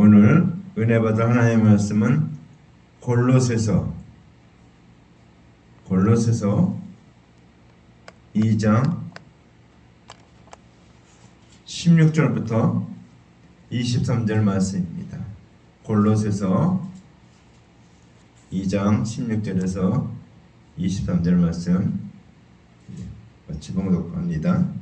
오늘 은혜 받을 하나님의 말씀은 골로새서 2장 16절부터 23절 말씀입니다. 골로새서 2장 16절에서 23절 말씀 같이 봉독합니다.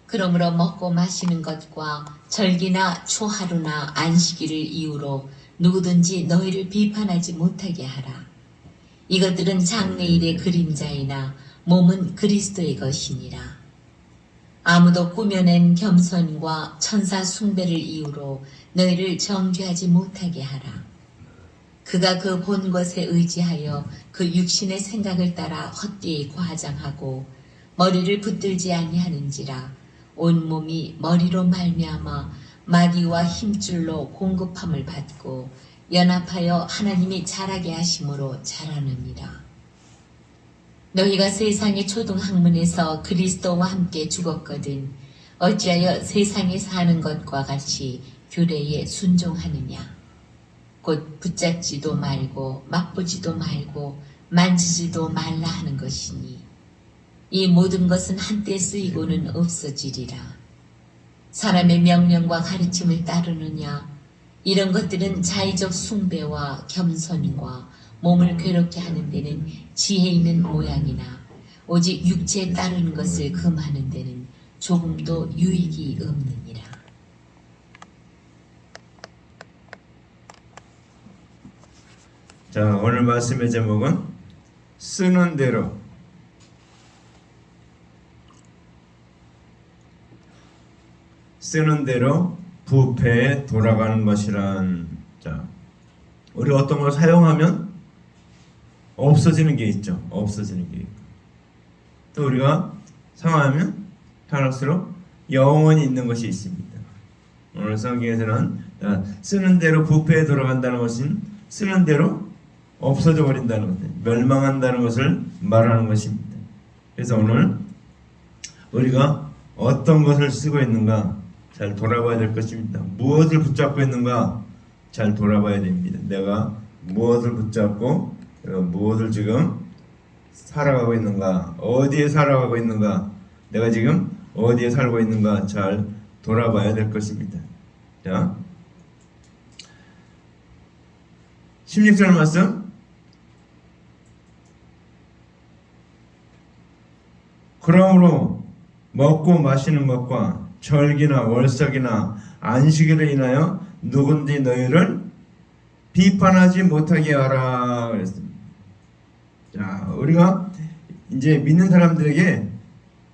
그러므로 먹고 마시는 것과 절기나 초하루나 안식일을 이유로 누구든지 너희를 비판하지 못하게 하라. 이것들은 장래일의 그림자이나 몸은 그리스도의 것이니라. 아무도 꾸며낸 겸손과 천사 숭배를 이유로 너희를 정죄하지 못하게 하라. 그가 그 본 것에 의지하여 그 육신의 생각을 따라 헛되이 과장하고 머리를 붙들지 아니하는지라. 온몸이 머리로 말미암아 마디와 힘줄로 공급함을 받고 연합하여 하나님이 자라게 하심으로 자라느니라. 너희가 세상의 초등학문에서 그리스도와 함께 죽었거든 어찌하여 세상에 사는 것과 같이 규례에 순종하느냐. 곧 붙잡지도 말고 맛보지도 말고 만지지도 말라 하는 것이니 이 모든 것은 한때 쓰이고는 없어지리라. 사람의 명령과 가르침을 따르느냐. 이런 것들은 자의적 숭배와 겸손과 몸을 괴롭게 하는 데는 지혜 있는 모양이나 오직 육체에 따르는 것을 금하는 데는 조금도 유익이 없느니라. 자, 오늘 말씀의 제목은 쓰는 대로 부패에 돌아가는 것이란. 자, 우리 어떤 걸 사용하면 없어지는 게 있죠. 없어지는 게 있고 또 우리가 사용하면 할수록 영원히 있는 것이 있습니다. 오늘 성경에서는 쓰는 대로 부패에 돌아간다는 것은 쓰는 대로 없어져 버린다는 것, 멸망한다는 것을 말하는 것입니다. 그래서 오늘 우리가 어떤 것을 쓰고 있는가 잘 돌아봐야 될 것입니다. 무엇을 붙잡고 있는가 잘 돌아봐야 됩니다. 내가 무엇을 붙잡고 무엇을 지금 살아가고 있는가, 어디에 살아가고 있는가, 내가 지금 어디에 살고 있는가 잘 돌아봐야 될 것입니다. 자, 16절 말씀. 그러므로 먹고 마시는 것과 절기나 월삭이나 안식일을 인하여 누구든지 너희를 비판하지 못하게 하라 그랬습니다. 자, 우리가 이제 믿는 사람들에게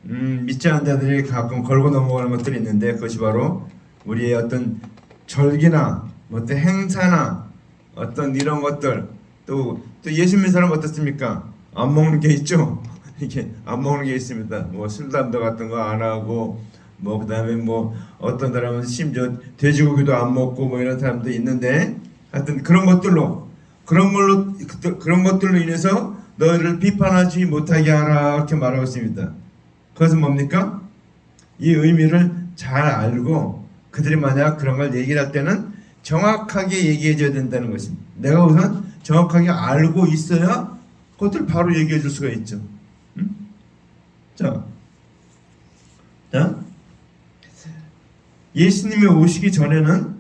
믿지 않는 자들이 가끔 걸고 넘어가는 것들이 있는데 그것이 바로 우리의 어떤 절기나 어떤 행사나 어떤 이런 것들 또 예수 믿는 사람 어떻습니까? 안 먹는 게 있죠. 이렇게 안 먹는 게 있습니다. 뭐 술 담배 같은 거 안 하고 그 다음에 어떤 사람은 심지어 돼지고기도 안 먹고 이런 사람도 있는데 하여튼 그런 것들로 인해서 너희를 비판하지 못하게 하라 이렇게 말하고 있습니다. 그것은 뭡니까? 이 의미를 잘 알고 그들이 만약 그런 걸 얘기를 할 때는 정확하게 얘기해 줘야 된다는 것입니다. 내가 우선 정확하게 알고 있어야 그것을 바로 얘기해 줄 수가 있죠. 자, 예수님이 오시기 전에는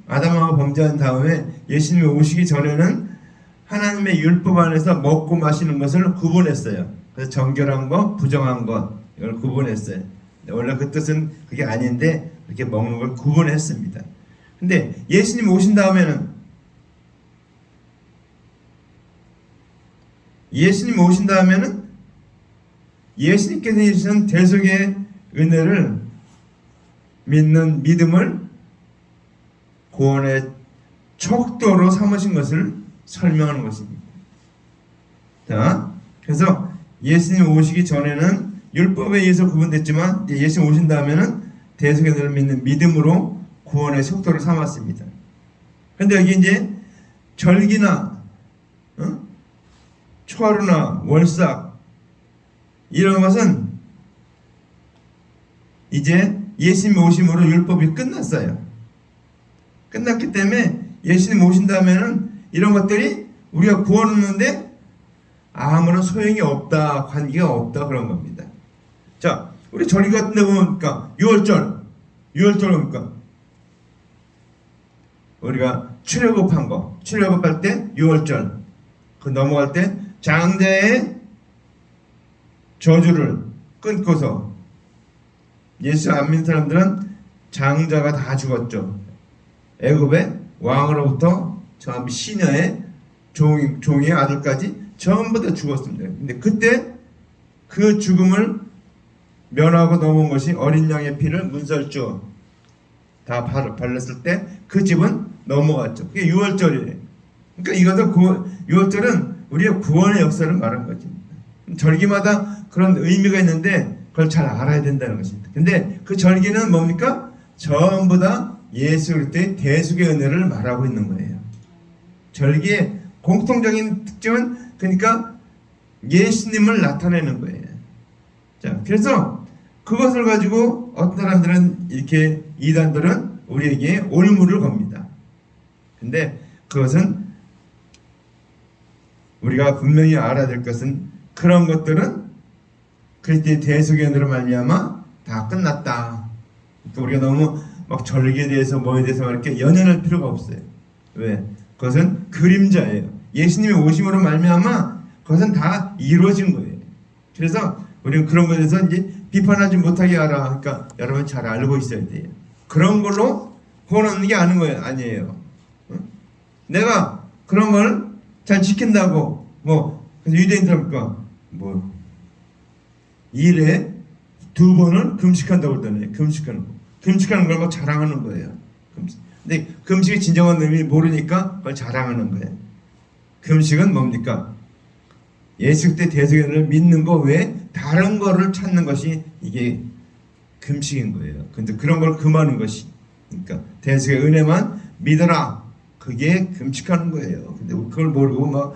아담하고 범죄한 다음에 예수님이 오시기 전에는 하나님의 율법 안에서 먹고 마시는 것을 구분했어요. 그래서 정결한 것, 부정한 것 이걸 구분했어요. 원래 그 뜻은 그게 아닌데 그렇게 먹는 걸 구분했습니다. 근데 예수님 오신 다음에는 예수님께서 이루신 대속의 은혜를 믿는 믿음을 구원의 척도로 삼으신 것을 설명하는 것입니다. 자, 그래서 예수님 오시기 전에는 율법에 의해서 구분됐지만 예수님 오신 다음에는 대속의 은혜를 믿는 믿음으로 구원의 척도를 삼았습니다. 그런데 여기 이제 절기나 초하루나 월삭 이런 것은 이제 예수님 오심으로 율법이 끝났어요. 끝났기 때문에 예수님 오신 다음에는 이런 것들이 우리가 구원 얻는데 아무런 소용이 없다, 관계가 없다 그런 겁니다. 자, 우리 절기 같은 데 보면 그러니까 유월절 그러니까 우리가 출애굽한 거, 출애굽할 때 유월절 그 넘어갈 때 장자의 저주를 끊고서 예수 안 믿는 사람들은 장자가 다 죽었죠. 애굽의 왕으로부터 저 시녀의 종의 아들까지 전부 다 죽었습니다. 근데 그때 그 죽음을 면하고 넘어온 것이 어린 양의 피를 문설주 다 발랐을 때 그 집은 넘어갔죠. 그게 유월절이에요. 그러니까 이것은 유월절은 우리의 구원의 역사를 말하는 거죠. 절기마다 그런 의미가 있는데 그걸 잘 알아야 된다는 것입니다. 근데 그 절기는 뭡니까? 전부 다 예수 그리스도의 대속의 은혜를 말하고 있는 거예요. 절기의 공통적인 특징은 그러니까 예수님을 나타내는 거예요. 자, 그래서 그것을 가지고 어떤 사람들은 이렇게 이단들은 우리에게 올무를 겁니다. 근데 그것은 우리가 분명히 알아야 될 것은 그런 것들은 그리스도의 대속의 은혜로 말미암아 다 끝났다. 그러니까 우리가 너무 막 절기에 대해서 뭐에 대해서 이렇게 연연할 필요가 없어요. 왜? 그것은 그림자예요. 예수님의 오심으로 말미암아 그것은 다 이루어진 거예요. 그래서 우리는 그런 것에 대해서 이제 비판하지 못하게 하라. 그러니까 여러분 잘 알고 있어야 돼요. 그런 걸로 구원 얻는 게 아니에요. 내가 그런 걸 잘 지킨다고 그래서 유대인들 뭐 일에 2번을 금식한다고 그러잖아요. 금식하는 걸 막 자랑하는 거예요. 근데 금식의 진정한 의미 모르니까 그걸 자랑하는 거예요. 금식은 뭡니까? 예수 때 대속의 은혜를 믿는 거 외에 다른 거를 찾는 것이 이게 금식인 거예요. 근데 그런 걸 금하는 것이 그러니까 대속의 은혜만 믿어라. 그게 금식하는 거예요. 근데 그걸 모르고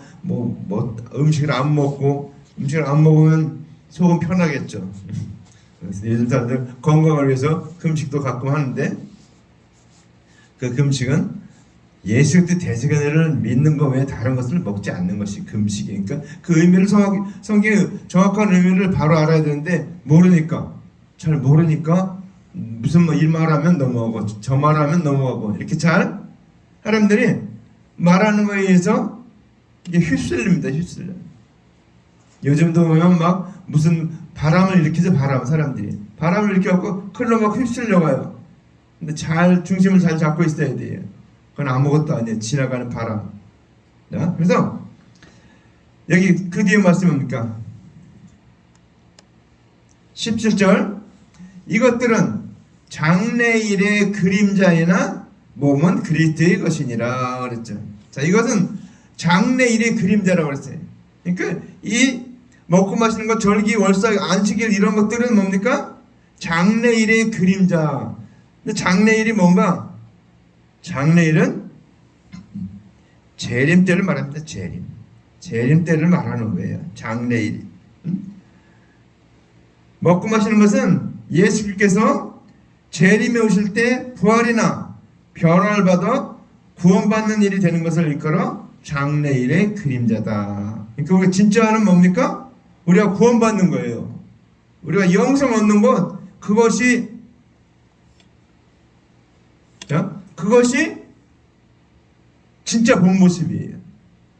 음식을 안 먹으면 속은 편하겠죠. 그래서 요즘 사람들 건강을 위해서 금식도 가끔 하는데 그 금식은 예수 그리스도 대속의 은혜를 믿는 것 외에 다른 것을 먹지 않는 것이 금식이에요. 그러니까 그 의미를 성경의 정확한 의미를 바로 알아야 되는데 잘 모르니까 무슨 일 말하면 넘어가고 저 말하면 넘어가고 이렇게 잘 사람들이 말하는 거에 의해서 이게 휩쓸립니다. 요즘도 보면 막 무슨 바람을 일으키죠. 사람들이 바람을 일으켜갖고 클로 막 휩쓸려가요. 근데 중심을 잘 잡고 있어야 돼요. 그건 아무것도 아니에요. 지나가는 바람. 자, 그래서 여기 그 뒤에 말씀입니까? 17절 이것들은 장래일의 그림자이나 몸은 그리스도의 것이니라 그랬죠. 자, 이것은 장래일의 그림자라고 그랬어요. 그러니까 이 먹고 마시는 것, 절기, 월삭, 안식일 이런 것들은 뭡니까? 장래일의 그림자. 근데 장래일이 뭔가? 장래일은 재림 때를 말합니다. 재림 때를 말하는 거예요. 장래일. 먹고 마시는 것은 예수께서 재림에 오실 때 부활이나 변화를 받아 구원받는 일이 되는 것을 일컬어 장래일의 그림자다. 그러니까 우리가 진짜는 뭡니까? 우리가 구원받는 거예요. 우리가 영생 얻는 것, 그것이 진짜 본 모습이에요.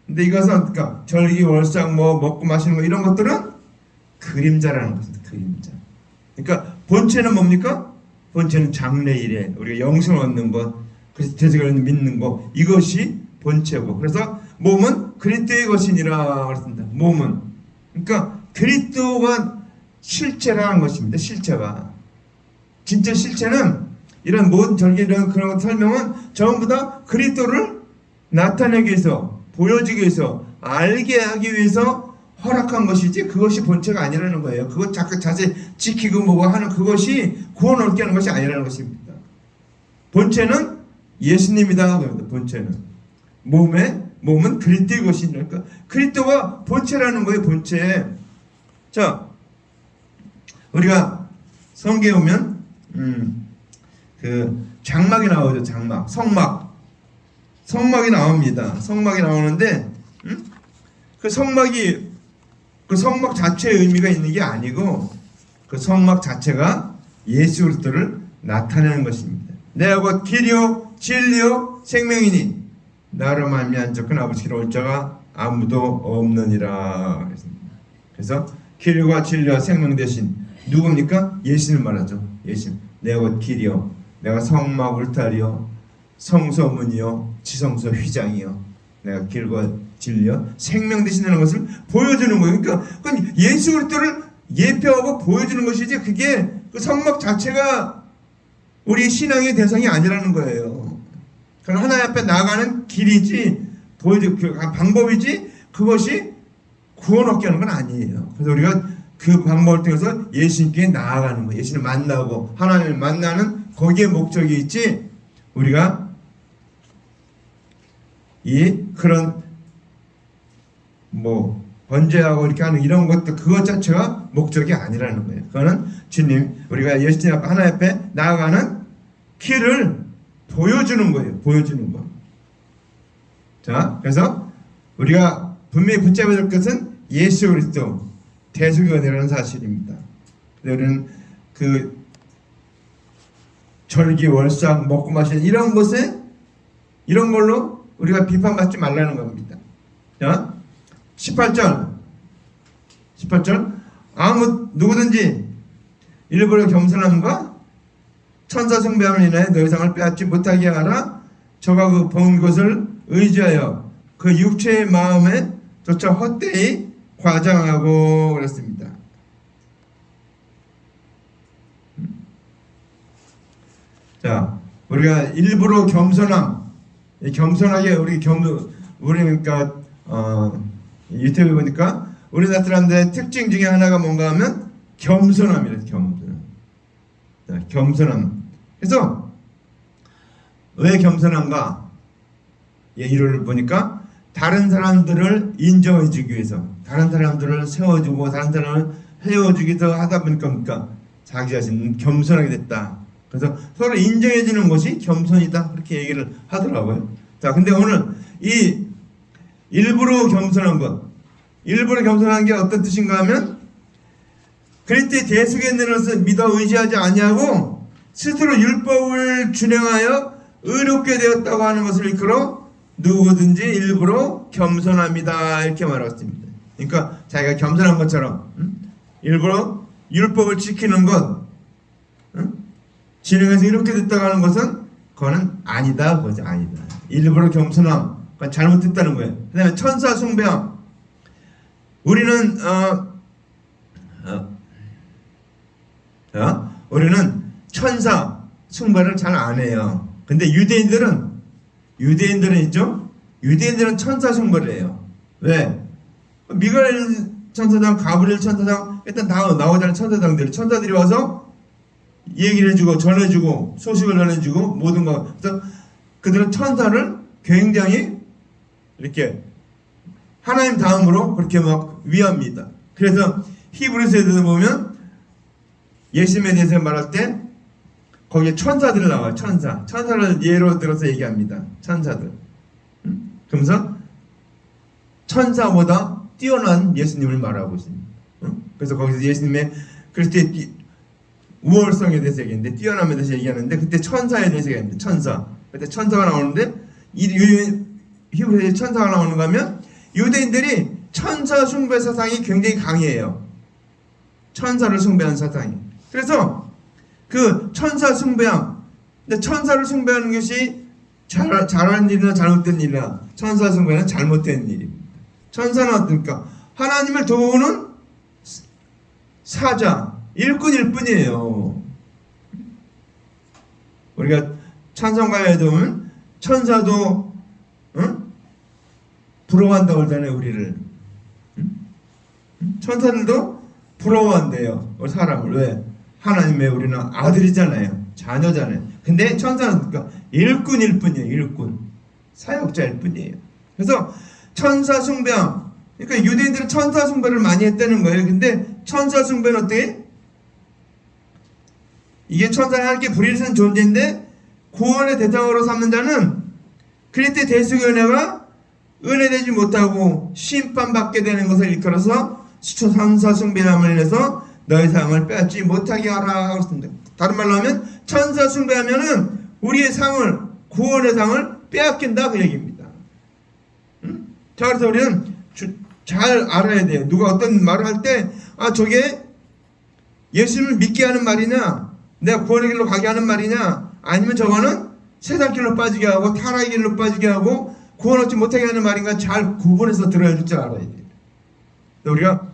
근데 이것은 그러니까 절기, 월삭, 먹고 마시는 거 이런 것들은 그림자라는 것입니다. 그림자. 그러니까 본체는 뭡니까? 본체는 장래일에 우리가 영생을 얻는 것, 그래서 대속을 믿는 것, 이것이 본체고. 그래서 몸은 그리스도의 것이니라 그랬습니다. 몸은 그러니까 그리스도가 실체라는 것입니다. 실체가 진짜 실체는 이런 모든 절기 이런 그런 설명은 전부 다 그리스도를 나타내기 위해서, 보여주기 위해서, 알게 하기 위해서 허락한 것이지 그것이 본체가 아니라는 거예요. 그것 자세 지키고 하는 그것이 구원 얻게 하는 것이 아니라는 것입니다. 본체는 예수님이다. 본체는 몸은 그리스도의 것이니까 그리스도가 본체라는 거예요. 본체. 자, 우리가 성경에 보면 그 장막이 나오죠. 장막, 성막이 나옵니다. 성막이 나오는데 그 성막 자체의 의미가 있는 게 아니고 그 성막 자체가 예수 그리스도를 나타내는 것입니다. 내가 곧 길이요 진리요 생명이니 나로 말미암아 큰 아버지께로 올 자가 아무도 없느니라. 그래서 길과 진리와 생명 대신 누굽니까? 예수님 말하죠. 예수님. 내가 곧 길이요, 내가 성막 울타리요, 성소문이요, 지성소 휘장이요, 내가 길과 진리요, 생명 되신다는 것을 보여주는 거예요. 그러니까 예수 그리스도를 예표하고 보여주는 것이지 그게 그 성막 자체가 우리 신앙의 대상이 아니라는 거예요. 그건 하나님 앞에 나아가는 길이지, 그 방법이지, 그것이 구원 얻게 하는 건 아니에요. 그래서 우리가 그 방법을 통해서 예수님께 나아가는 거예요. 예수님 만나고 하나님을 만나는 거기에 목적이 있지, 우리가 그런 번제하고 이렇게 하는 이런 것도 그것 자체가 목적이 아니라는 거예요. 그거는 주님, 우리가 예수님 앞에 하나님 앞에 나아가는 길을 보여주는 거예요. 보여주는 거. 자, 그래서 우리가 분명히 붙잡아야 될 것은 예수 그리스도 대속원이라는 사실입니다. 우리는 그 절기, 월상, 먹고 마시는 이런 것에, 이런 걸로 우리가 비판받지 말라는 겁니다. 자, 18절 누구든지 일부러 겸손함과 천사 숭배함을 인해 너희 상을 빼앗지 못하게 하라. 저가 그 본 것을 의지하여 그 육체의 마음에 조차 헛되이 과장하고 그랬습니다. 자, 우리가 일부러 겸손하게 우리 그러니까 유튜브 보니까 우리나라 사람들의 특징 중에 하나가 뭔가 하면 겸손함이래요. 겸손함. 그래서 왜 겸손한가? 이를 보니까 다른 사람들을 인정해주기 위해서, 다른 사람들을 세워주고 다른 사람을 헤어주기 위해서 하다 보니까 자기 자신은 겸손하게 됐다. 그래서 서로 인정해주는 것이 겸손이다, 그렇게 얘기를 하더라고요. 자, 근데 오늘 이 일부러 겸손한 게 어떤 뜻인가 하면, 그리스도의 대속에 있는 것을 믿어 의지하지 아니하고 스스로 율법을 준행하여 의롭게 되었다고 하는 것을 일컬어 누구든지 일부러 겸손합니다, 이렇게 말했습니다. 그러니까 자기가 겸손한 것처럼 일부러 율법을 지키는 것, 진행해서 이렇게 됐다고 하는 것은 그거는 아니다, 그거죠. 아니다. 일부러 겸손함, 그건 잘못됐다는 거예요. 그 다음에 천사 숭배함. 우리는 우리는 천사 숭배를 잘 안 해요. 근데 유대인들은 있죠? 유대인들은 천사 숭배를 해요. 왜? 미가엘 천사장, 가브리엘 천사장, 일단 나오자는 천사들이 와서 얘기를 해주고 전해주고 소식을 전해주고 모든 거. 그래서 그들은 천사를 굉장히 이렇게 하나님 다음으로 그렇게 막 위합니다. 그래서 히브리서에도 보면 예수님에 대해서 말할 때 거기에 천사들 나와요. 천사를 예로 들어서 얘기합니다. 천사들. 그러면서 천사보다 뛰어난 예수님을 말하고 있습니다. 그래서 거기서 예수님의 그리스도의 우월성에 대해서 얘기했는데, 뛰어남에 대해서 얘기하는데, 그때 천사에 대해서 얘기합니다. 천사. 그때 천사가 나오는데, 히브리서에 천사가 나오는가 하면 유대인들이 천사 숭배 사상이 굉장히 강해요. 천사를 숭배하는 사상이. 그래서 그 천사 숭배함, 근데 천사를 숭배하는 것이 잘한 일이나 잘못된 일이나, 천사 숭배는 잘못된 일입니다. 천사는 어떻습니까? 하나님을 도우는 사자, 일꾼일 뿐이에요. 우리가 찬송가에 보면 천사도 부러워한다고 그러잖아요, 우리를. 천사들도 부러워한대요, 우리 사람을. 왜? 하나님의 우리는 아들이잖아요, 자녀잖아요. 근데 천사는 그러니까 일꾼일 뿐이에요. 일꾼, 사역자일 뿐이에요. 그래서 천사 숭배함, 그러니까 유대인들은 천사 숭배를 많이 했다는 거예요. 근데 천사 숭배는 어떻게? 이게 천사는 하나님께 불의를 존재인데 구원의 대상으로 삼는 자는 그리스도의 대속의 은혜가 은혜되지 못하고 심판받게 되는 것을 일컬어서 천사 숭배함을 인해서 너희 상을 빼앗지 못하게 하라 그렇습니다. 다른 말로 하면 천사 숭배하면은 우리의 상을, 구원의 상을 빼앗긴다 그 얘기입니다. 자, 그래서 우리는 잘 알아야 돼요. 누가 어떤 말을 할 때 저게 예수님을 믿게 하는 말이냐, 내가 구원의 길로 가게 하는 말이냐, 아니면 저거는 세상 길로 빠지게 하고 타락의 길로 빠지게 하고 구원 얻지 못하게 하는 말인가 잘 구분해서 들어야 될 줄 알아야 돼요. 우리가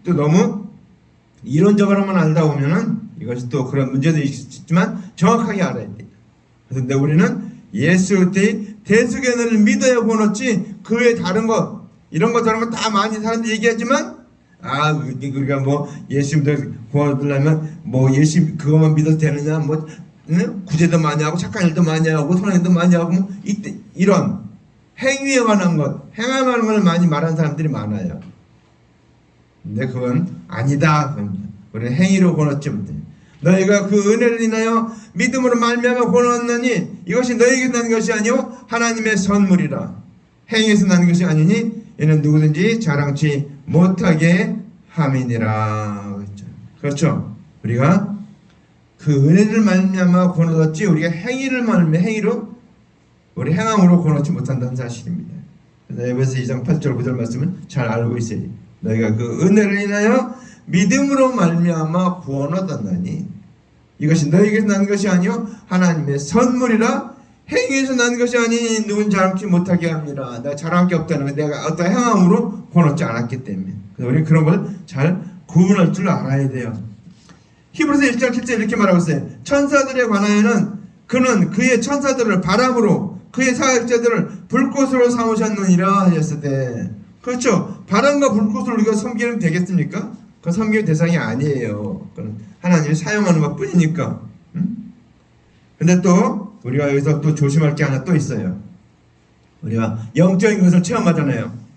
또 너무 이론적으로만 알다 보면은 이것이 또 그런 문제도 있지만 정확하게 알아야 돼요. 그런데 우리는 예수 그리스도의 대속의 은혜를 믿어야 구원 얻지 그 외에 다른 것 이런 거 저런 거 다 많이 사람들이 얘기하지만 우리가 뭐 예수 구원 얻으려면 뭐 예수 그것만 믿어도 되느냐 뭐 구제도 많이 하고 착한 일도 많이 하고 선한 일도 많이 하고 뭐 이런 행위에 관한 것 행함하는 걸 많이 말하는 사람들이 많아요. 근데 그건 아니다. 우리는 행위로 구원 얻지 못해. 너희가 그 은혜를 인하여 믿음으로 말미암아 구원 얻느니 이것이 너희에게 나는 것이 아니요 하나님의 선물이라. 행위에서 나는 것이 아니니 이는 누구든지 자랑치 못하게 함이니라. 그렇죠. 우리가 그 은혜를 말미암아 구원 얻었지 우리가 행위를 말미암아 행위로 우리 행함으로 구원 얻지 못한다는 사실입니다. 그래서 에베소 2장 8절 9절 말씀은 잘 알고 있어야지. 너희가 그 은혜를 인하여 믿음으로 말미암아 구원 얻었나니 이것이 너희에게서 난 것이 아니요 하나님의 선물이라. 행위에서 난 것이 아니니 누군 자랑치 못하게 합니다. 내가 자랑할 게 없다는 건 내가 어떤 행함으로 구원 얻지 않았기 때문에. 그래서 우리 그런 걸 잘 구분할 줄 알아야 돼요. 히브리서 1장 7절 이렇게 말하고 있어요. 천사들에 관하여는 그는 그의 천사들을 바람으로 그의 사역자들을 불꽃으로 삼으셨느니라 하셨을 때, 그렇죠. 바람과 불꽃을 우리가 섬기면 되겠습니까? 그 섬기는 대상이 아니에요. 그건 하나님이 사용하는 것 뿐이니까. 근데 또 우리가 여기서 또 조심할 게 하나 또 있어요. 우리가 영적인 것을 체험하잖아요.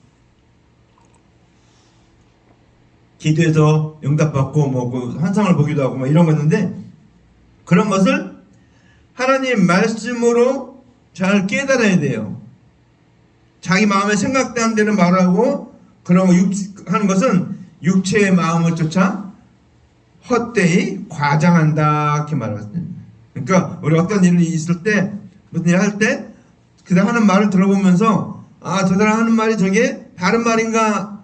기도해서 응답받고 뭐 그 환상을 보기도 하고 뭐 이런 거 있는데 그런 것을 하나님 말씀으로 잘 깨달아야 돼요. 자기 마음에 생각되는 대로 말하고 그런 거 하는 것은 육체의 마음을 쫓아 헛되이 과장한다 이렇게 말하거든요. 그러니까 우리 어떤 일이 있을 때 무슨 일 할 때 그 사람 하는 말을 들어보면서 저 사람 하는 말이 저게 다른 말인가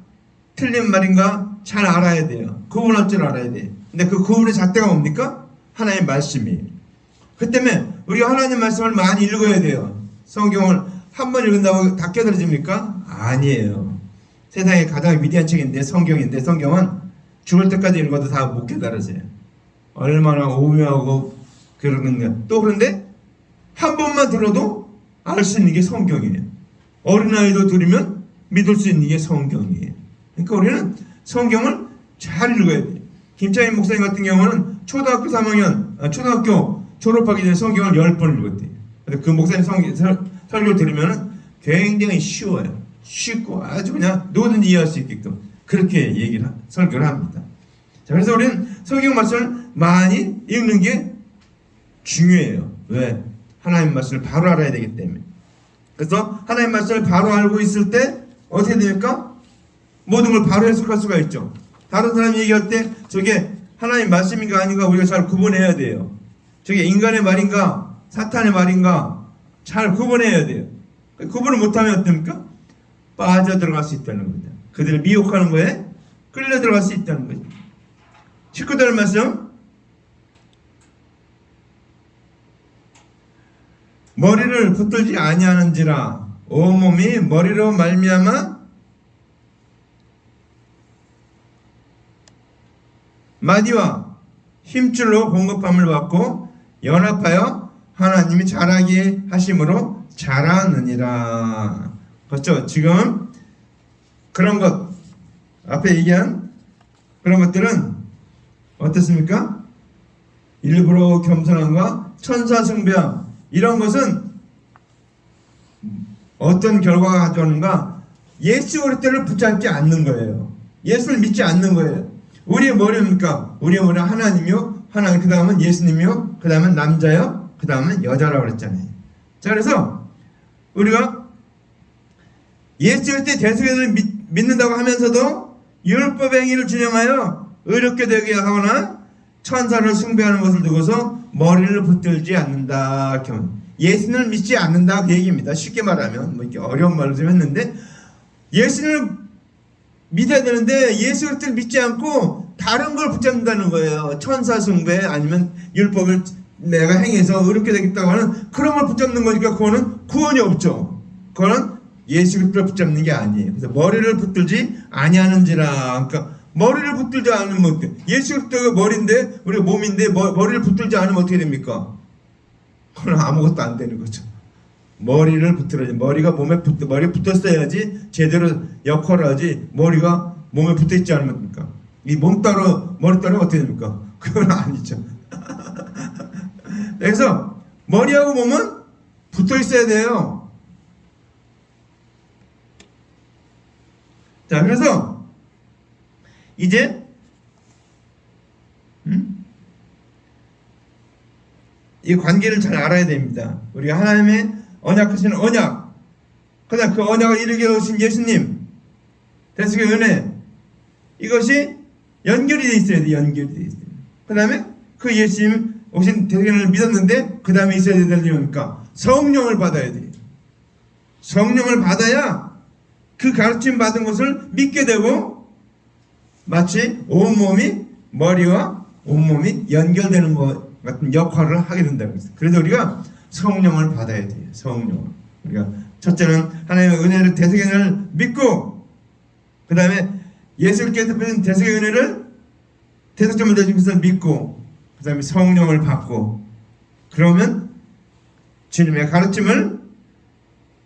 틀린 말인가 잘 알아야 돼요. 구분할 줄 알아야 돼요. 근데 그 구분의 잣대가 뭡니까? 하나님의 말씀이에요. 그 때문에 우리가 하나님 말씀을 많이 읽어야 돼요. 성경을 한 번 읽는다고 다 깨달아집니까? 아니에요. 세상에 가장 위대한 책인데 성경인데 성경은 죽을 때까지 읽어도 다 못 깨달아져요. 얼마나 오묘하고 그러는가. 또 그런데 한 번만 들어도 알 수 있는 게 성경이에요. 어린아이도 들으면 믿을 수 있는 게 성경이에요. 그러니까 우리는 성경을 잘 읽어야 돼요. 김창인 목사님 같은 경우는 초등학교 3학년, 초등학교 졸업하기 전에 성경을 10번 읽었대요. 그 목사님 설교 들으면 굉장히 쉬워요. 쉽고 아주 그냥 누구든지 이해할 수 있게끔 그렇게 설교를 합니다. 자, 그래서 우리는 성경 말씀을 많이 읽는 게 중요해요. 왜? 하나님 말씀을 바로 알아야 되기 때문에. 그래서 하나님 말씀을 바로 알고 있을 때 어떻게 됩니까? 모든 걸 바로 해석할 수가 있죠. 다른 사람이 얘기할 때 저게 하나님 말씀인가 아닌가 우리가 잘 구분해야 돼요. 저게 인간의 말인가 사탄의 말인가 잘 구분해야 돼요. 구분을 못하면 어떻습니까? 빠져들어갈 수 있다는 겁니다. 그들을 미혹하는 거에 끌려 들어갈 수 있다는 거죠. 19절 말씀, 머리를 붙들지 아니하는지라 온몸이 머리로 말미암아 마디와 힘줄로 공급함을 받고 연합하여 하나님이 자라게 하심으로 자라느니라. 그렇죠? 지금 그런 것 앞에 얘기한 그런 것들은 어떻습니까? 일부러 겸손함과 천사 숭배함 이런 것은 어떤 결과가 가져오는가? 예수 그리스도를 붙잡지 않는 거예요. 예수를 믿지 않는 거예요. 우리의 머리입니까? 우리의 머리는 하나님이요 하나님, 그 다음은 예수님이요, 그 다음은 남자요, 그 다음은 여자라고 그랬잖아요. 자, 그래서 우리가 예수 그리스도의 대속을 믿는다고 하면서도 율법의 행위를 준행하여 의롭게 되게 하거나 천사를 숭배하는 것을 두고서 머리를 붙들지 않는다. 이렇게 하면 예수를 믿지 않는다 그 얘기입니다. 쉽게 말하면 뭐 이렇게 어려운 말을 좀 했는데, 예수를 믿어야 되는데 예수 그리스도를 믿지 않고 다른 걸 붙잡는다는 거예요. 천사 숭배 아니면 율법을 내가 행해서 의롭게 되겠다고 하는 그런 걸 붙잡는 거니까 그거는 구원이 없죠. 그거는 예수 그리스도를 붙잡는 게 아니에요. 그래서 머리를 붙들지 아니하는지라. 그러니까 머리를 붙들지 않으면 예수 그리스도가 머리인데 우리가 몸인데 머리를 붙들지 않으면 어떻게 됩니까? 그건 아무것도 안 되는 거죠. 머리를 붙들어야지. 머리가 머리에 붙었어야지 제대로 역할을 하지. 머리가 몸에 붙어있지 않습니까? 이 몸 따로 머리 따로 어떻게 됩니까? 그건 아니죠. 그래서 머리하고 몸은 붙어 있어야 돼요. 자, 그래서 이제 이 관계를 잘 알아야 됩니다. 우리가 하나님의 언약하시는 언약, 그다음 그 언약을 이루게 오신 예수님, 대속의 은혜, 이것이 연결이 돼 있어야 돼. 연결이 돼 있어요. 그다음에 그 예수님 오신 대속의 은혜를 믿었는데 그 다음에 있어야 될 일이 뭡니까? 성령을 받아야 돼요. 성령을 받아야 그 가르침 받은 것을 믿게 되고 마치 온몸이 머리와 온몸이 연결되는 것 같은 역할을 하게 된다고 했어요. 그래서 우리가 성령을 받아야 돼요. 성령을. 우리가 첫째는 하나님의 은혜를, 대속의 은혜를 믿고, 그 다음에 예수님께서 주신 대속의 은혜를 대속점을 되신 것을 믿고, 그 다음에 성령을 받고, 그러면 주님의 가르침을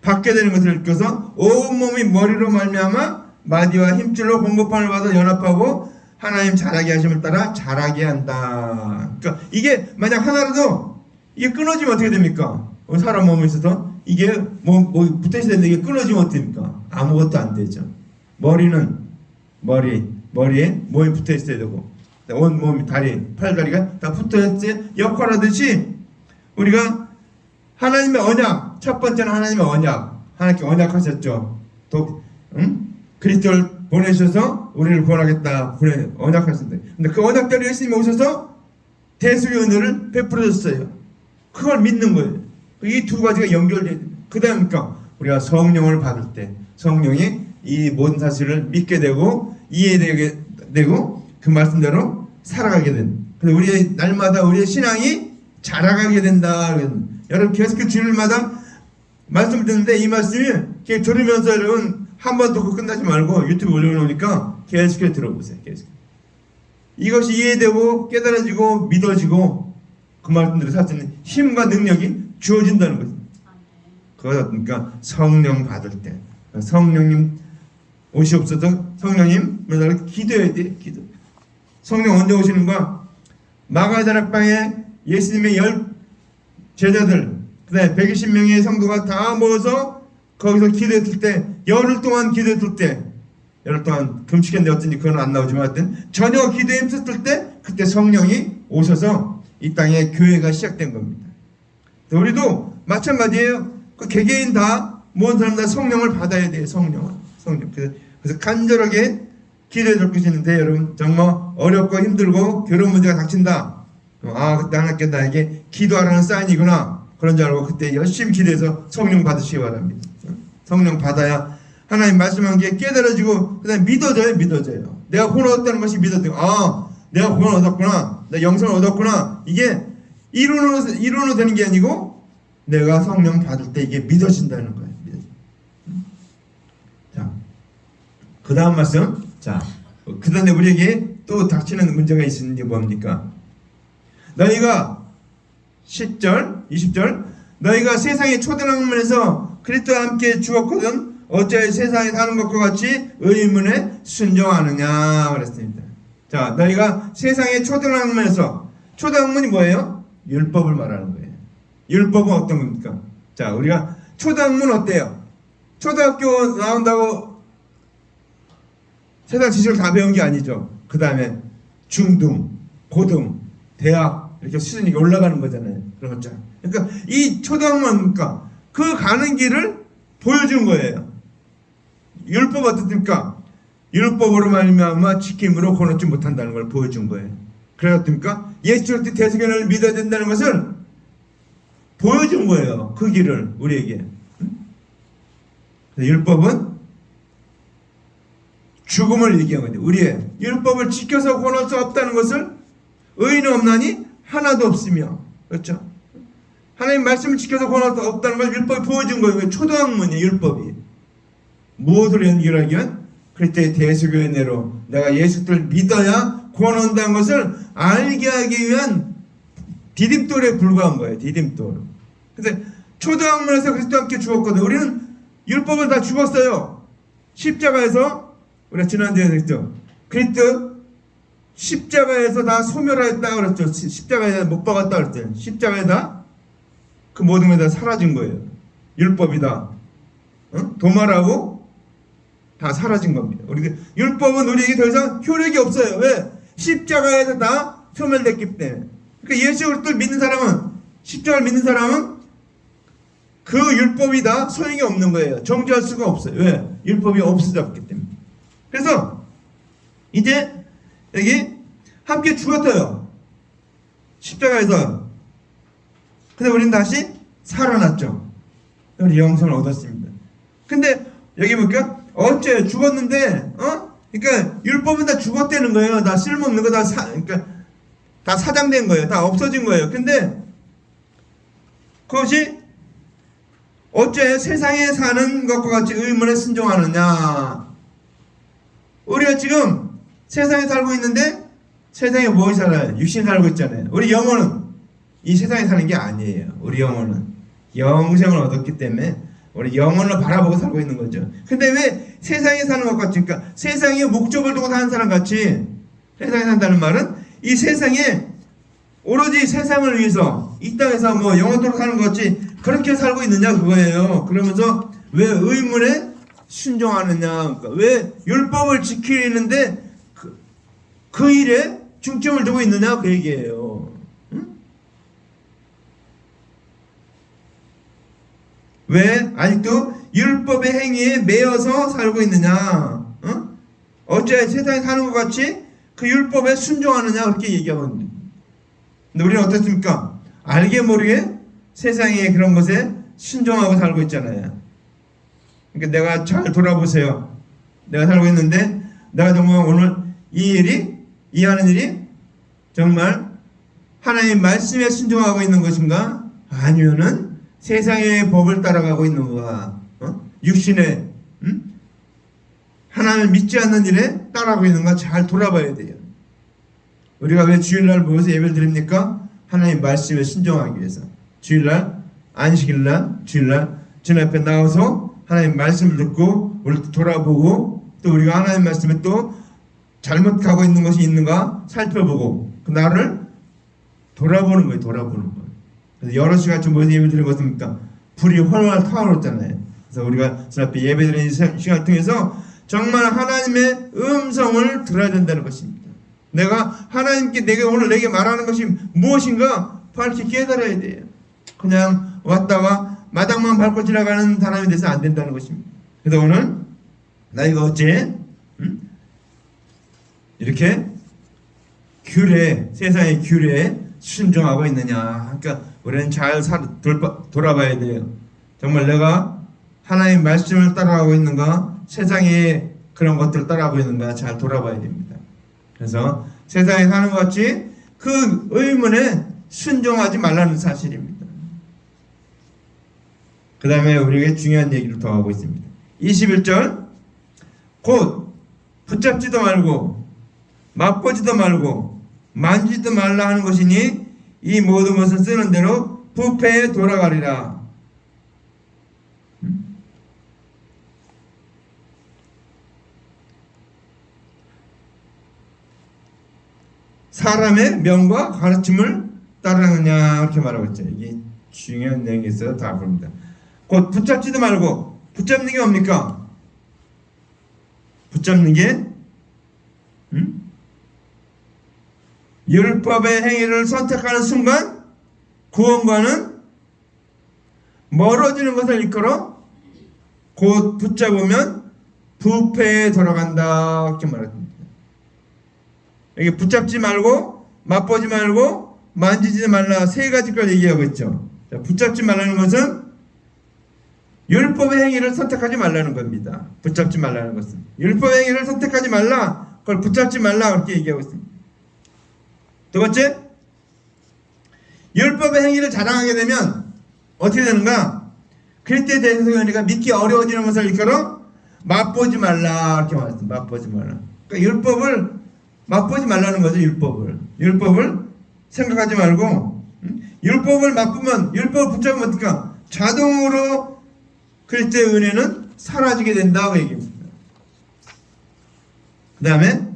받게 되는 것을 느껴서 온몸이 머리로 말미암아 마디와 힘줄로 공급함을 받아 연합하고 하나님 자라게 하심을 따라 자라게 한다. 그러니까 이게 만약 하나라도 이게 끊어지면 어떻게 됩니까? 사람 몸에 있어서 이게 뭐 붙어있어야 되는데 이게 끊어지면 어떻게 됩니까? 아무것도 안 되죠. 머리는 머리에 몸이 붙어있어야 되고 온 몸이 다리, 팔다리가 다 붙어있어야 역할하듯이 우리가 하나님의 언약, 첫 번째는 하나님의 언약, 하나님께 언약하셨죠. 또 그리스도를 보내셔서 우리를 구원하겠다 언약하셨는데, 근데 그 언약대로 예수님이 오셔서 대속의 은혜를 베풀어 줬어요. 그걸 믿는 거예요. 이 두 가지가 연결돼야 돼요. 그 다음에 우리가 성령을 받을 때 성령이 이 모든 사실을 믿게 되고 이해되게 되고 그 말씀대로 살아가게 되는. 그래서 우리의 날마다 우리의 신앙이 자라가게 된다. 여러분 계속 주일마다 말씀을 듣는데 이 말씀이 이렇게 들으면서 여러분 한 번 듣고 끝나지 말고 유튜브 올려놓으니까 계속 들어보세요. 계속. 이것이 이해되고 깨달아지고 믿어지고 그 말씀대로 살 수 있는 힘과 능력이 주어진다는 거죠. 그거다 보니까 성령 받을 때 성령님 오시옵소서. 성령님 뭐라고 기도해야 돼. 기도. 성령 언제 오시는가? 마가다락방에 예수님의 10 제자들 그다음에 120명의 성도가 다 모여서 거기서 기도했을 때 열흘 동안 기도했을 때 열흘 동안 금식했는데 어쩐지 그건 안 나오지만 하여튼 저녁 기도에 힘썼을 때 그때 성령이 오셔서 이 땅에 교회가 시작된 겁니다. 우리도 마찬가지예요. 그 개개인 다 모든 사람 다 성령을 받아야 돼요. 성령. 그래서 간절하게 기도해 줄 것이 있는데 여러분 정말 어렵고 힘들고 결혼 문제가 닥친다. 그때 하나님께 나에게 기도하라는 사인이구나. 그런 줄 알고 그때 열심히 기도해서 성령 받으시기 바랍니다. 성령 받아야 하나님 말씀한 게 깨달아지고 그다음에 믿어져요. 내가 구원 얻었다는 것이 믿어져요. 내가 구원 얻었구나. 내가 영생을 얻었구나. 이게 이론으로 되는 게 아니고 내가 성령 받을 때 이게 믿어진다는 거예요. 자, 그 다음 말씀. 자, 그 다음에 우리에게 또 닥치는 문제가 있는 게 뭡니까? 너희가 10절, 20절 너희가 세상의 초등학문에서 그리스도와 함께 죽었거든 어찌하여 세상에 사는 것과 같이 의문에 순종하느냐 그랬습니다. 자, 너희가 세상의 초등학문에서 초등학문이 뭐예요? 율법을 말하는 거예요. 율법은 어떤 겁니까? 자, 우리가 초등학문 어때요? 초등학교 나온다고 세상 지식을 다 배운 게 아니죠. 그 다음에 중등, 고등, 대학 이렇게 수준이 올라가는 거잖아요. 그런 거죠. 그러니까 이 초등학교니까 그 가는 길을 보여준 거예요. 율법 어떻습니까? 율법으로 말미암아 지킴으로 권하지 못한다는 걸 보여준 거예요. 그렇습니까? 예수 그리스도 대속연을 믿어야 된다는 것을 보여준 거예요. 그 길을 우리에게. 율법은 죽음을 얘기한 거죠. 우리의 율법을 지켜서 권할 수 없다는 것을 의인은 없나니 하나도 없으며, 그렇죠? 하나님 말씀을 지켜서 권할 수 없다는 걸 율법이 보여준 거예요. 초등학문이에요. 율법이 무엇을 연결하기 위한? 그리스도의 대속의 은혜로 내가 예수를 믿어야 구원한다는 것을 알게 하기 위한 디딤돌에 불과한 거예요. 디딤돌. 근데 초등학문에서 그리스도와 함께 죽었거든요. 우리는 율법을 다 죽었어요. 십자가에서 우리가 지난주에 했죠. 그리스도 십자가에서 다 소멸하였다 그랬죠. 십자가에 못 박았다 그랬죠. 십자가에다 그 모든 게 다 사라진 거예요. 율법이다. 도말하고 다 사라진 겁니다. 우리 율법은 우리에게 더 이상 효력이 없어요. 왜? 십자가에서 다 소멸됐기 때문에. 그러니까 예수 그리스도를 믿는 사람은, 십자가를 믿는 사람은 그 율법이 다 소용이 없는 거예요. 정죄할 수가 없어요. 왜? 율법이 없어졌기 때문에. 그래서 이제 여기 함께 죽었어요. 십자가에서. 근데 우리는 다시 살아났죠. 우리 영생을 얻었습니다. 근데 여기 보니까 어째 죽었는데, 그러니까 율법은 다 죽었다는 거예요. 다 쓸모없는 거 그러니까 다 사장된 거예요. 다 없어진 거예요. 근데 그것이 어째 세상에 사는 것과 같이 의문에 순종하느냐? 우리가 지금 세상에 살고 있는데 세상에 무엇이 살아요? 육신이 살고 있잖아요. 우리 영혼은 이 세상에 사는 게 아니에요. 우리 영혼은 영생을 얻었기 때문에 우리 영혼을 바라보고 살고 있는 거죠. 근데 왜 세상에 사는 것 같이, 그러니까 세상에 목적을 두고 사는 사람 같이 세상에 산다는 말은 이 세상에 오로지 세상을 위해서 이 땅에서 뭐 영원토록 사는 것 같이 그렇게 살고 있느냐 그거예요. 그러면서 왜 의문에 순종하느냐, 그러니까 왜 율법을 지키는데 그 일에 중점을 두고 있느냐 그 얘기예요. 응? 왜 아직도 율법의 행위에 매여서 살고 있느냐? 어째 세상에 사는 것 같이 그 율법에 순종하느냐 그렇게 얘기하거든요. 근데 우리는 어떻습니까? 알게 모르게 세상의 그런 것에 순종하고 살고 있잖아요. 그러니까 내가 잘 돌아보세요. 내가 살고 있는데 내가 정말 오늘 이 하는 일이 정말 하나님의 말씀에 순종하고 있는 것인가? 아니면은 세상의 법을 따라가고 있는 거야. 육신의 하나님을 믿지 않는 일에 따라가고 있는가 잘 돌아봐야 돼요. 우리가 왜 주일날 모여서 예배를 드립니까? 하나님 말씀에 순종하기 위해서. 주일날, 안식일날, 주일날 주님 앞에 나와서 하나님 말씀을 듣고 우리 돌아보고 또 우리가 하나님 말씀에 또 잘못 가고 있는 것이 있는가 살펴보고 그 나를 돌아보는 거예요. 돌아보는 거예요. 그래서 여러 시간 좀 모여서 예배 드리는 것입니까? 불이 훨훨 타오르잖아요. 그래서 우리가 주 앞에 예배 드리는 시간을 통해서 정말 하나님의 음성을 들어야 된다는 것입니다. 내가 하나님께 오늘 내게 말하는 것이 무엇인가 밝히 깨달아야 돼요. 그냥 왔다가 마당만 밟고 지나가는 사람이 돼서 안 된다는 것입니다. 그래서 오늘 나이가 어째 이렇게 세상의 규례에 순종하고 있느냐. 그러니까 우리는 잘 돌아봐야 돼요. 정말 내가 하나님의 말씀을 따라가고 있는가, 세상의 그런 것들을 따라가고 있는가 잘 돌아봐야 됩니다. 그래서 세상에 사는 것 같이 그 의문에 순종하지 말라는 사실입니다. 그 다음에 우리에게 중요한 얘기를 더 하고 있습니다. 21절 곧 붙잡지도 말고 맛보지도 말고 만지지도 말라 하는 것이니 이 모든 것은 쓰는 대로 부패에 돌아가리라. 사람의 명과 가르침을 따르느냐 이렇게 말하고 있죠. 이게 중요한 내용이 있어요. 다 봅니다. 곧 붙잡지도 말고, 붙잡는 게 뭡니까? 붙잡는 게 율법의 행위를 선택하는 순간 구원과는 멀어지는 것을 일컬어 곧 붙잡으면 부패에 돌아간다 이렇게 말합니다. 여기 붙잡지 말고 맛보지 말고 만지지 말라 세 가지 걸 얘기하고 있죠. 자, 붙잡지 말라는 것은 율법의 행위를 선택하지 말라는 겁니다. 붙잡지 말라는 것은 율법의 행위를 선택하지 말라, 그걸 붙잡지 말라 그렇게 얘기하고 있습니다. 두 번째, 율법의 행위를 자랑하게 되면 어떻게 되는가? 그때 대해서 믿기 어려워지는 것을 일컬어 맛보지 말라 이렇게 말했습니다. 맛보지 말라. 그러니까 율법을 맛보지 말라는 거죠. 율법을 생각하지 말고 율법을 맛보면, 율법을 붙잡으면 어떡하? 자동으로 그리스도의 은혜는 사라지게 된다고 얘기합니다. 그 다음에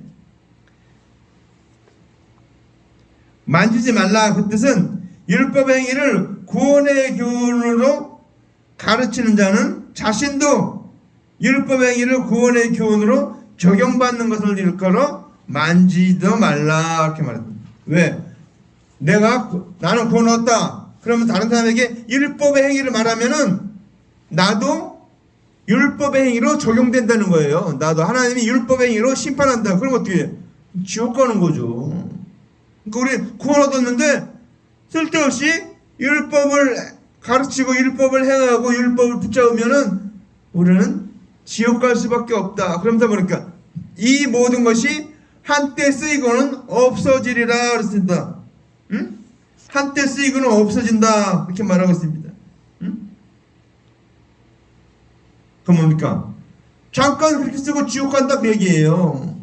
만지지 말라 그 뜻은 율법의 행위를 구원의 교훈으로 가르치는 자는 자신도 율법의 행위를 구원의 교훈으로 적용받는 것을 일컬어 만지도 말라 이렇게 말합니다. 왜? 나는 구원 얻었다. 그러면 다른 사람에게 율법의 행위를 말하면은 나도 율법의 행위로 적용된다는 거예요. 나도 하나님이 율법의 행위로 심판한다. 그럼 어떻게 해? 지옥 가는 거죠. 그러니까 우리 구원 얻었는데 쓸데없이 율법을 가르치고 율법을 행하고 율법을 붙잡으면은 우리는 지옥 갈 수밖에 없다. 그러면서 보니까 이 모든 것이 한때 쓰이고는 없어지리라 그랬습니다. 응? 한때 쓰이고는 없어진다 이렇게 말하고 있습니다. 응? 그럼 뭡니까? 잠깐 그렇게 쓰고 지옥 간다 그 얘기예요.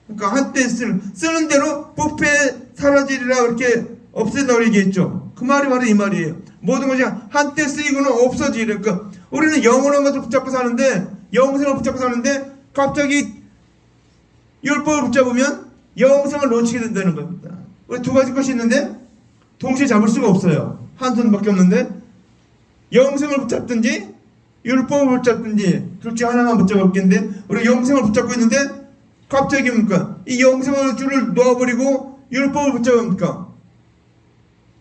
그러니까 한때 쓰는 대로 부패 사라지리라 그렇게 없앤다고 얘기했죠. 그 말이 바로 이 말이에요. 모든 것이 한때 쓰이고는 없어지리라. 그러니까 우리는 영원한 것을 붙잡고 사는데, 영생을 붙잡고 사는데 갑자기 율법을 붙잡으면 영생을 놓치게 된다는 겁니다. 우리 두 가지 것이 있는데 동시에 잡을 수가 없어요. 한 손밖에 없는데 영생을 붙잡든지 율법을 붙잡든지 둘 중 하나만 붙잡았겠는데 우리 영생을 붙잡고 있는데 갑자기 뭡니까? 이 영생의 줄을 놓아버리고 율법을 붙잡으니까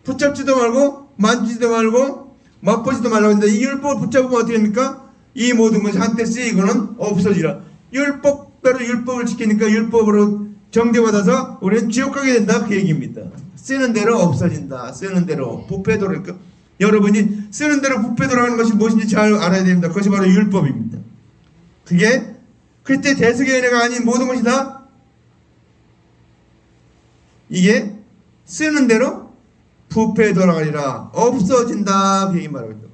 붙잡지도 말고 만지지도 말고 맛보지도 말라고 했는데 이 율법을 붙잡으면 어떻게 됩니까? 이 모든 것이 한때 쓰이고는 없어지라. 율법대로 율법을 지키니까 율법으로 정죄받아서 우리는 지옥 가게 된다 그 얘기입니다. 쓰는 대로 없어진다. 쓰는 대로 부패 돌아가니까 여러분이 쓰는 대로 부패 돌아가는 것이 무엇인지 잘 알아야 됩니다. 그것이 바로 율법입니다. 그게 그때 대속의 은혜가 아닌 모든 것이 다 이게 쓰는 대로 부패에 돌아가리라 없어진다 그 얘기 말하고 있다.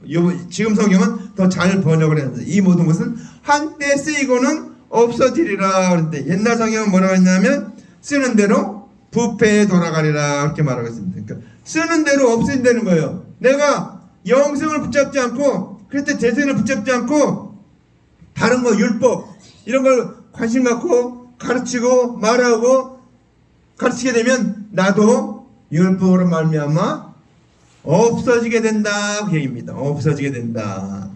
지금 성경은 더 잘 번역을 했는데 이 모든 것은 한때 쓰이고는 없어지리라 그런데 옛날 성경은 뭐라고 했냐면 쓰는 대로 부패에 돌아가리라 이렇게 말하고 있습니다. 그러니까 쓰는 대로 없어진다는 거예요. 내가 영생을 붙잡지 않고 그때 대생을 붙잡지 않고 다른 거 율법 이런 걸 관심 갖고 가르치고 말하고 가르치게 되면 나도 율법으로 말미암아 없어지게 된다 그 얘기입니다. 없어지게 된다.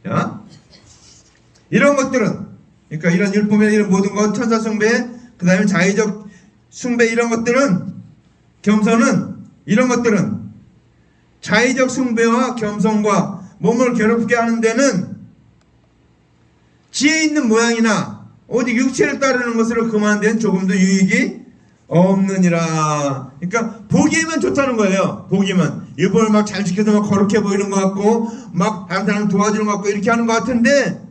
자, 이런 것들은 그러니까 이런 율법의 이런 모든 것 천사 숭배 그 다음에 자의적 숭배 이런 것들은 겸손은 이런 것들은 자의적 숭배와 겸손과 몸을 괴롭게 하는 데는 지혜 있는 모양이나 오직 육체를 따르는 것으로 그만 데는 조금도 유익이 없느니라. 그러니까 보기에만 좋다는 거예요. 보기에만 율법을 막 잘 지켜서 막 거룩해 보이는 것 같고 막 다른 사람 도와주는 것 같고 이렇게 하는 것 같은데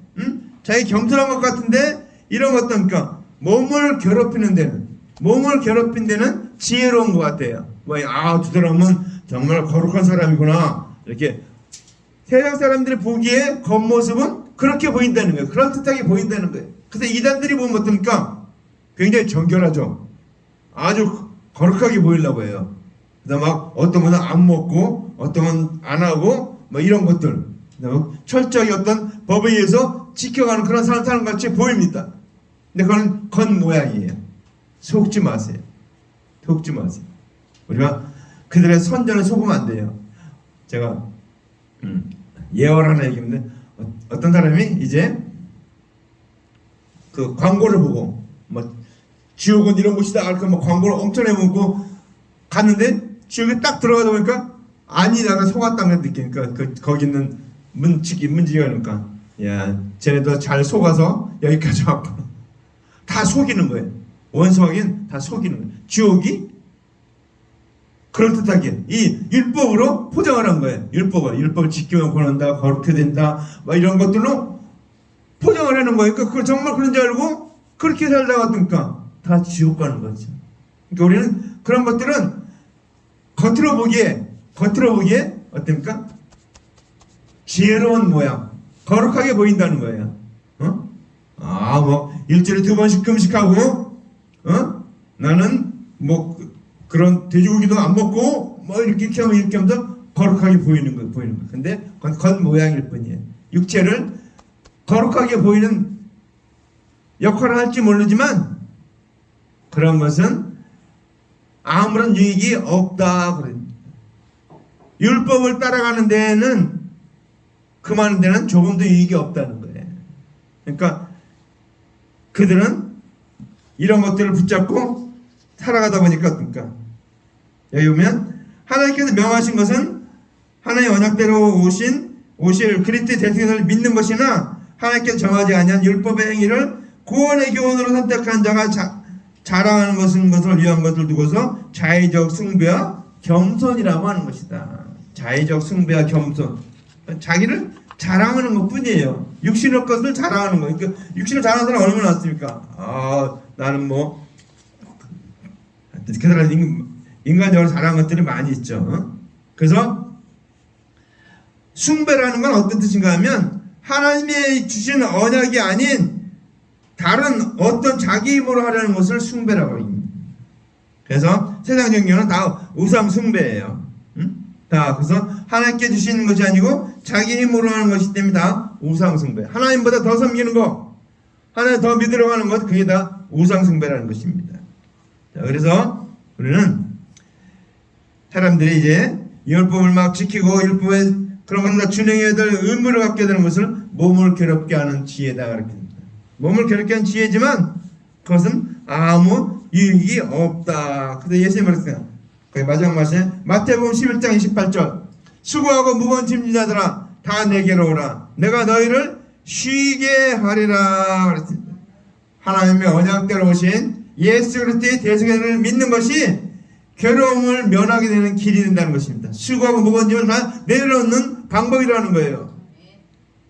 자기 겸손한 것 같은데 이런 것 그러니까 몸을 괴롭히는 데는 지혜로운 것 같아요. 두 사람은 정말 거룩한 사람이구나 이렇게 세상 사람들이 보기에 겉모습은 그렇게 보인다는 거예요. 그럴듯하게 보인다는 거예요. 그래서 이단들이 보면 어떻습니까? 굉장히 정결하죠. 아주 거룩하게 보이려고 해요. 그다음 막 어떤 분은 안 먹고 어떤 분은 안 하고 뭐 이런 것들 철저히 어떤 법에 의해서 지켜가는 그런 사람 사는 같이 보입니다. 근데 그건 겉모양이에요. 속지 마세요. 속지 마세요. 우리가 그들의 선전에 속으면 안 돼요. 제가 예언 하나 얘기했는데 어떤 사람이 이제 그 광고를 보고 뭐 지옥은 이런 곳이다. 그러니까 뭐 광고를 엄청나게 먹고 갔는데 지옥에 딱 들어가다 보니까 아니다가 속았다는 느끼니까 거기 있는 문지기가 그러니까 야 쟤네도 잘 속아서 여기까지 왔구나. 다 속이는 거예요. 원수하긴 다 속이는 거예요. 지옥이 그럴듯하게 이 율법으로 포장을 한 거예요. 율법을 지키면 권한다, 거룩해 된다, 막 이런 것들로 포장을 하는 거예요. 그러니까 그걸 정말 그런 줄 알고 그렇게 살다가 보니까 다 지옥 가는 거죠. 그러니까 우리는 그런 것들은 겉으로 보기에 어떻습니까? 지혜로운 모양, 거룩하게 보인다는 거예요. 뭐 일주일에 2번씩 금식하고, 나는 뭐 그런 돼지고기도 안 먹고 뭐 이렇게 하면서 거룩하게 보이는 거. 근데 그건 겉 모양일 뿐이에요. 육체를 거룩하게 보이는 역할을 할지 모르지만 그런 것은 아무런 유익이 없다 그럽니다. 율법을 따라가는 데에는 그 많은 데는 조금도 유익이 없다는 거예요. 그러니까 그들은 이런 것들을 붙잡고 살아가다 보니까 그러니까 여기 보면 하나님께서 명하신 것은 하나님의 언약대로 오실 그리스도의 대승을 믿는 것이나 하나님께서 정하지 아니한 율법의 행위를 구원의 교훈으로 선택한 자가 자랑하는 것을 위한 것을 두고서 자의적 숭배와 겸손이라고 하는 것이다. 자의적 숭배와 겸손, 자기를 자랑하는 것뿐이에요. 육신의 것을 자랑하는 거예요. 그러니까 육신을 자랑하는 사람 얼마나 많습니까? 나는 뭐 그 사람 인간적으로 자랑하는 것들이 많이 있죠. 그래서 숭배라는 건 어떤 뜻인가 하면 하나님이 주신 언약이 아닌 다른 어떤 자기 힘으로 하려는 것을 숭배라고 합니다. 그래서 세상적인 경우는 다 우상 숭배예요. 다 그래서 하나님께 주시는 것이 아니고 자기 힘으로 하는 것이기 때문에 다 우상 숭배. 하나님보다 더 섬기는 거, 하나님 더 믿으려고 하는 것, 그게 다 우상 숭배라는 것입니다. 자, 그래서 우리는 사람들이 이제 율법을 막 지키고 율법에 그런 것을 다 준행해야 될 의무를 갖게 되는 것을 몸을 괴롭게 하는 지혜다 그렇게 합니다. 몸을 괴롭게 하는 지혜지만 그것은 아무 유익이 없다. 근데 예수님 그랬어요. 거기 마지막 말씀에 마태복음 11장 28절 수고하고 무거운 짐진 자들아 다 내게로 오라 내가 너희를 쉬게 하리라 그랬습니다. 하나님의 언약대로 오신 예수 그리스도의 대승을 믿는 것이 괴로움을 면하게 되는 길이 된다는 것입니다. 수고하고 무거운 짐을 다 내려놓는 방법이라는 거예요.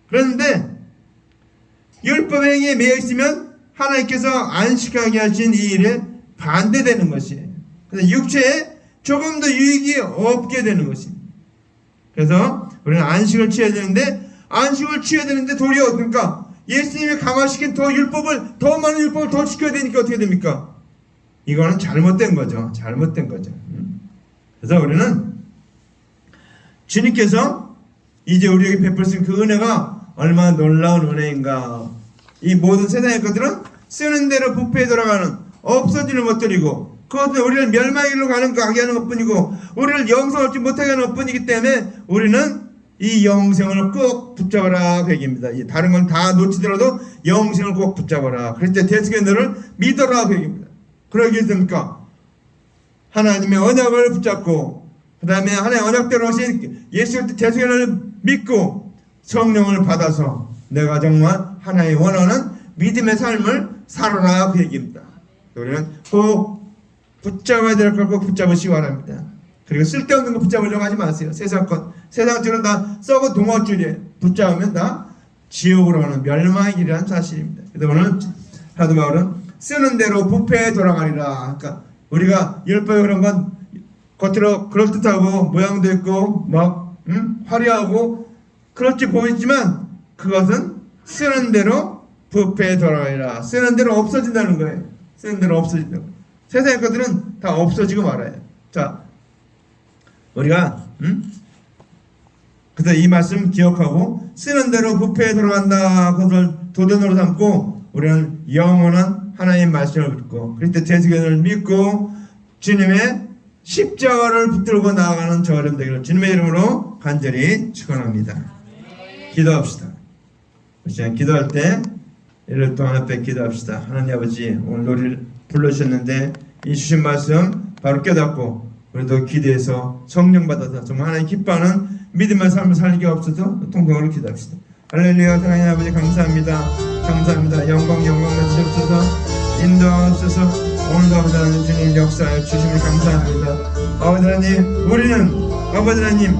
그런데 율법의 행위에 매여 있으면 하나님께서 안식하게 하신 이 일에 반대되는 것이에요. 그래서 육체에 조금 더 유익이 없게 되는 것입니다. 그래서 우리는 안식을 취해야 되는데 도리어 어떻습니까? 예수님이 강화시킨 더 많은 율법을 더 지켜야 되니까 어떻게 됩니까? 이거는 잘못된 거죠. 그래서 우리는 주님께서 이제 우리에게 베풀신 그 은혜가 얼마나 놀라운 은혜인가. 이 모든 세상의 것들은 쓰는 대로 부패에 돌아가는 없어지는 것들이고 그것은 우리를 멸망의 길로 가게 하는 것뿐이고 우리를 영생을 얻지 못하게 하는 것뿐이기 때문에 우리는 이 영생을 꼭 붙잡아라 그 얘기입니다. 다른 건 다 놓치더라도 영생을 꼭 붙잡아라. 그래서 대승의 너를 믿어라 그 얘기입니다. 그러기 위해서니까 하나님의 언약을 붙잡고 그 다음에 하나님의 언약대로 오신 예수 그리스도 대승의 너를 믿고 성령을 받아서 내가 정말 하나의 원하는 믿음의 삶을 살아라 그 얘기입니다. 우리는 꼭 붙잡아야 될 걸 꼭 붙잡으시기 바랍니다. 그리고 쓸데없는 거 붙잡으려고 하지 마세요. 세상처럼 다 썩은 동화줄이에요. 붙잡으면 다 지옥으로 가는 멸망의 길이라는 사실입니다. 그래서 오늘 사도 바울은 쓰는 대로 부패에 돌아가리라. 그러니까 우리가 율법에 그런 건 겉으로 그럴듯하고 모양도 있고 막 화려하고 그렇게 보이지만 그것은 쓰는 대로 부패에 돌아가리라. 쓰는 대로 없어진다는 거예요. 쓰는 대로 없어진다고. 세상의 것들은 다 없어지고 말아요. 자, 우리가 그래서 이 말씀 기억하고 쓰는 대로 부패에 들어간다. 그것을 도전으로 삼고 우리는 영원한 하나님의 말씀을 듣고 그리스도 대승을 믿고 주님의 십자가를 붙들고 나아가는 저 어른 되기를 주님의 이름으로 간절히 축원합니다. 기도합시다. 우리 기도할 때 일일 동안 앞에 기도합시다. 하나님 아버지 오늘 우리를 불러주셨는데 이 주신 말씀 바로 깨닫고 우리도 기대해서 성령 받아서 정말 하나님 기뻐하는 믿음의 삶을 살게 없어서 통성으로 기도합시다. 할렐루야. 사랑하는 아버지 감사합니다. 감사합니다. 영광 받으시옵소서. 인도하옵소서. 오늘도 아버지 하나님 주님 역사에 주심을 감사합니다. 아버지 하나님 우리는 아버지 하나님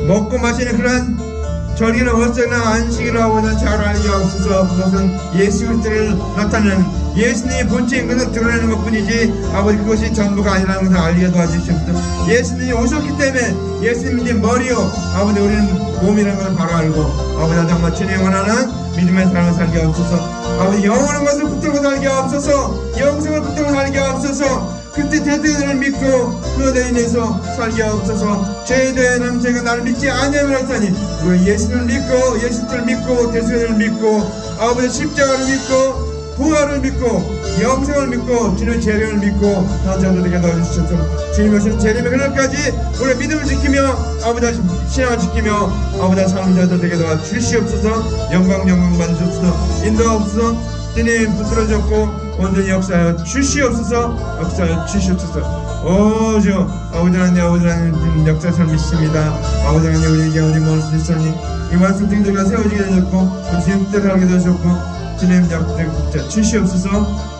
먹고 마시는 그런 절기나 월세나 안식이나 아버지 잘 알게 없어서 그것은 예수 그리스도를 나타내는 예수님의 본체인 것을 드러내는 것뿐이지 아버지 그것이 전부가 아니라는 것을 알게 도와주시옵소서. 예수님이 오셨기 때문에 예수님이 머리요 아버지 우리는 몸이라는 걸 바로 알고 아버지 정말 주님 원하는 믿음의 삶을 살게 없어서 아버지 영원한 것을 붙들고 살게 없어서 영생을 붙들고 살게 없어서 그때 대대를 믿고 그 대인에서 살게 없어서 죄에 대한 남자가 나를 믿지 아니하면 하니 그 예수를 믿고 예수를 믿고 대수를 믿고 아버지 십자가를 믿고 부활을 믿고 영생을 믿고 주님의 재림을 믿고 다자들에게 넣어주셔서 주님의 오신 재림의 그날까지 우리의 믿음을 지키며 아버지 신앙을 지키며 아버지 삶은 자들에게 넣어주시옵소서. 영광 받으시옵소서. 인도하옵소서. 주님 붙들어졌고 온전히 역사하여 주시옵소서. 역사하여 주시옵소서. 오주 아버지 하나님 역사 잘 믿습니다. 아버지 하나님 우리에게 어디 멀을 수 있으니 이 말씀 등들과 세워지게 되셨고 주님 뜻을 하게 되셨고 주님 역사 주시옵소서.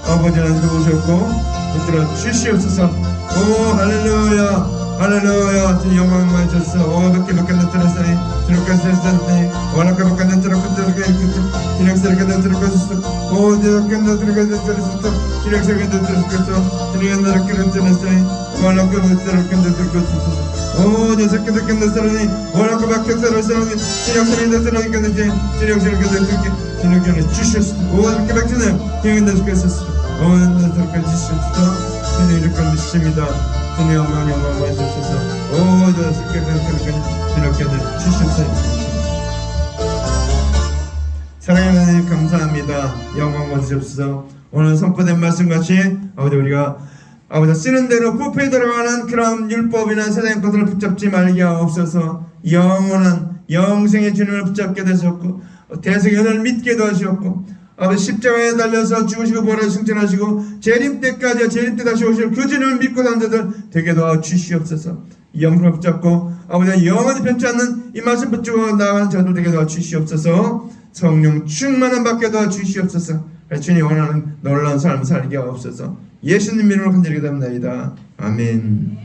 아버지 하나님 오셨고 붙들어 주시옵소서. 오 할렐루야 할렐루야. 주님 영광만 주소서. 오 몇개 나타났으니 주님께서 했으니 원하게 몇개 나타났고 주님께서 나타났고 오 주님께서 나타났고 주님께서 나타났고 주님께서 나타났으니 원하게 나타났고 오 주님께서 나타났으니 원하게 밖에 나타났으니 주님께서 나타났고 주님께서 주셨소. 오 이렇게 백주는 주님께서 주셨소. 오 나타났고 주셨소. 주님 이렇게 믿습니다. 주님 영광 받으셔서 오 주님께서 주셨어요. 사랑하는 하나님 감사합니다. 영광 받으시옵소서. 오늘 선포된 말씀같이 아버지 우리가 아버지 쓰는 대로 부패에 들어가는 그런 율법이나 세상의 것들을 붙잡지 말게 하옵소서. 영원한 영생의 주님을 붙잡게 되셨고 대속의 은혜를 믿게 도와주셨고 아버지 십자가에 달려서 죽으시고 부활하시고 승천하시고 재림 때까지 재림 때 다시 오실 그 주님을 믿고 사는 자들 되게 도와주시옵소서. 이 영생을 붙잡고 아버지 영원히 변치 않는 이 말씀 붙잡고 나가는 자들 되게 도와주시옵소서. 성령 충만한 받게 도와주시옵소서. 주님 원하는 놀라운 삶을 살게 하옵소서. 예수님 이름으로 간절히 기도합니다. 아멘.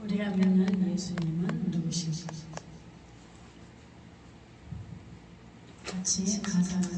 우리가 믿는 예수님은 누구신지 같이 가사를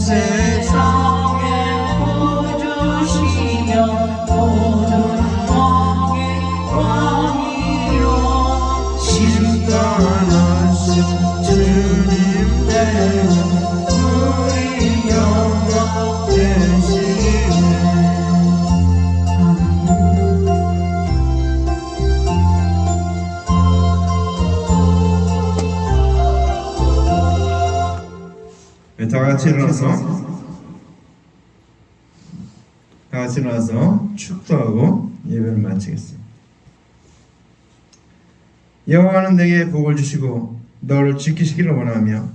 세상에 구주시며 모든 왕의 주님 내가 우리 영광 되시네. 다 같이 일어나서 축도하고 예배를 마치겠습니다. 여호와는 내게 복을 주시고 너를 지키시기를 원하며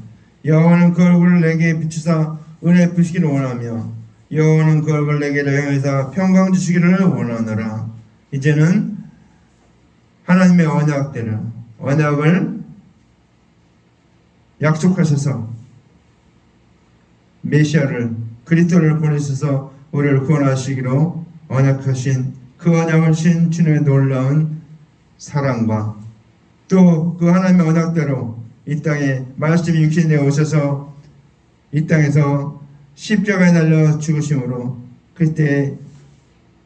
여호와는 그 얼굴을 내게 비추사 은혜 베푸시기를 원하며 여호와는 그 얼굴을 내게 향해서 평강 주시기를 원하노라. 이제는 하나님의 언약을 약속하셔서 메시아를 그리스도를 보내셔서 우리를 구원하시기로 언약하신 그 언약을 신 주님의 놀라운 사랑과 또 그 하나님의 언약대로 이 땅에 말씀이 육신이 되어 오셔서 이 땅에서 십자가에 달려 죽으심으로 그때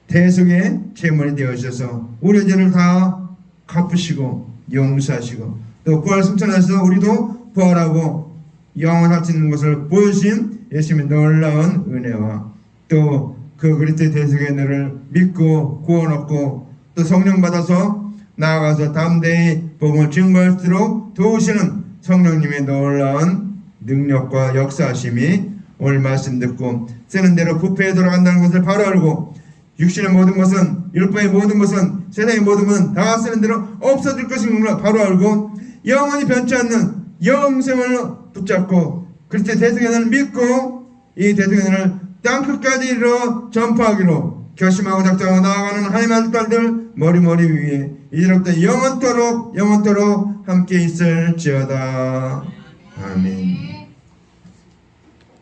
대속의 제물이 되어 오셔서 우리의 죄를 다 갚으시고 용서하시고 또 부활 승천하셔서 우리도 부활하고 영원할 수 있는 것을 보여주신 예수님의 놀라운 은혜와 또 그 그리스도의 대속의 은혜를 믿고 구원 얻고 또 성령 받아서 나아가서 담대히 복음을 증거할수록 도우시는 성령님의 놀라운 능력과 역사하심이 오늘 말씀 듣고 쓰는 대로 부패에 돌아간다는 것을 바로 알고 육신의 모든 것은 율법의 모든 것은 세상의 모든 것은 다 쓰는 대로 없어질 것인 걸 바로 알고 영원히 변치 않는 영생을 붙잡고 그리스도의 대속의 은혜를 믿고 이 대속의 은혜를 땅끝까지 이르러 전파하기로 결심하고 작정하고 나아가는 하나님의 딸들 머리 위에 이제부터 영원토록 함께 있을지어다. 아멘.